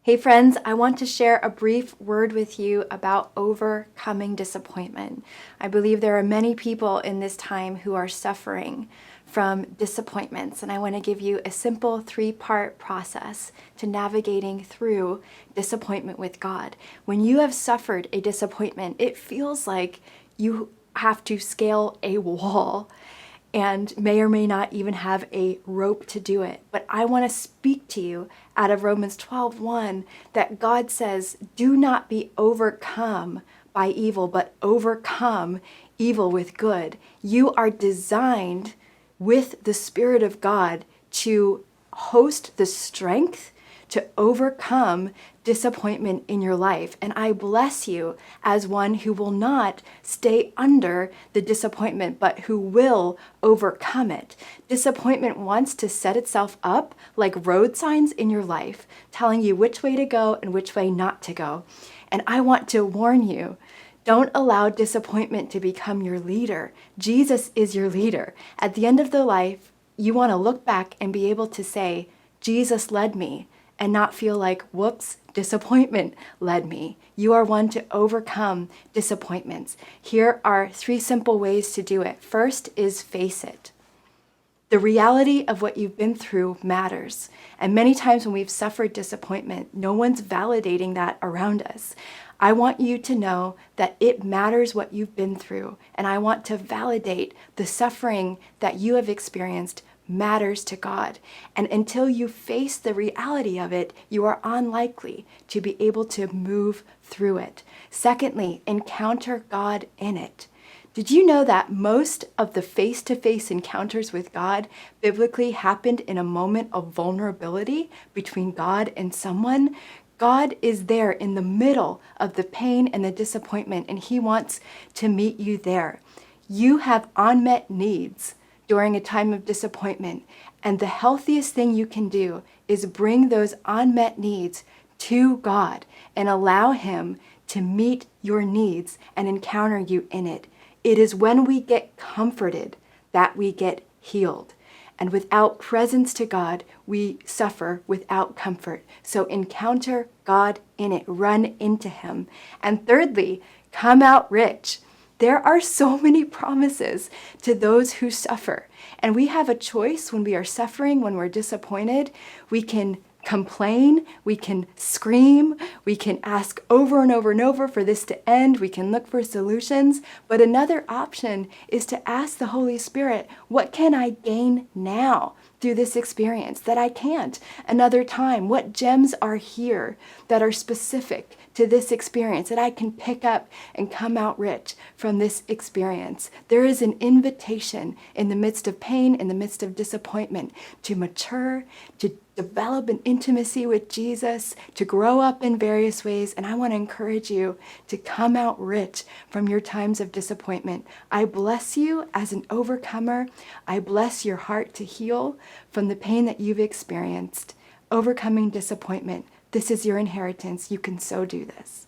Hey friends, I want to share a brief word with you about overcoming disappointment. I believe there are many people in this time who are suffering from disappointments, and I want to give you a simple 3-part process to navigating through disappointment with God. When you have suffered a disappointment, it feels like you have to scale a wall and may or may not even have a rope to do it. But I want to speak to you out of Romans 12:1 that God says, do not be overcome by evil, but overcome evil with good. You are designed with the Spirit of God to host the strength to overcome disappointment in your life. And I bless you as one who will not stay under the disappointment, but who will overcome it. Disappointment wants to set itself up like road signs in your life, telling you which way to go and which way not to go. And I want to warn you, don't allow disappointment to become your leader. Jesus is your leader. At the end of the life, you want to look back and be able to say, Jesus led me, and not feel like, whoops, disappointment led me. You are one to overcome disappointments. Here are 3 simple ways to do it. First is face it. The reality of what you've been through matters. And many times when we've suffered disappointment, no one's validating that around us. I want you to know that it matters what you've been through. And I want to validate the suffering that you have experienced matters to God. And until you face the reality of it, you are unlikely to be able to move through it. Secondly, encounter God in it. Did you know that most of the face-to-face encounters with God biblically happened in a moment of vulnerability between God and someone? God is there in the middle of the pain and the disappointment, and He wants to meet you there. You have unmet needs during a time of disappointment, and the healthiest thing you can do is bring those unmet needs to God and allow Him to meet your needs and encounter you in it. It is when we get comforted that we get healed. And without presence to God, we suffer without comfort. So encounter God in it, run into Him. And thirdly, come out rich. There are so many promises to those who suffer. And we have a choice when we are suffering, when we're disappointed. We can complain, we can scream, we can ask over and over and over for this to end, we can look for solutions. But another option is to ask the Holy Spirit, what can I gain now through this experience that I can't another time? What gems are here that are specific to this experience that I can pick up and come out rich from this experience? There is an invitation in the midst of pain, in the midst of disappointment, to mature, to develop an intimacy with Jesus, to grow up in various ways. And I want to encourage you to come out rich from your times of disappointment. I bless you as an overcomer. I bless your heart to heal from the pain that you've experienced. Overcoming disappointment. This is your inheritance. You can so do this.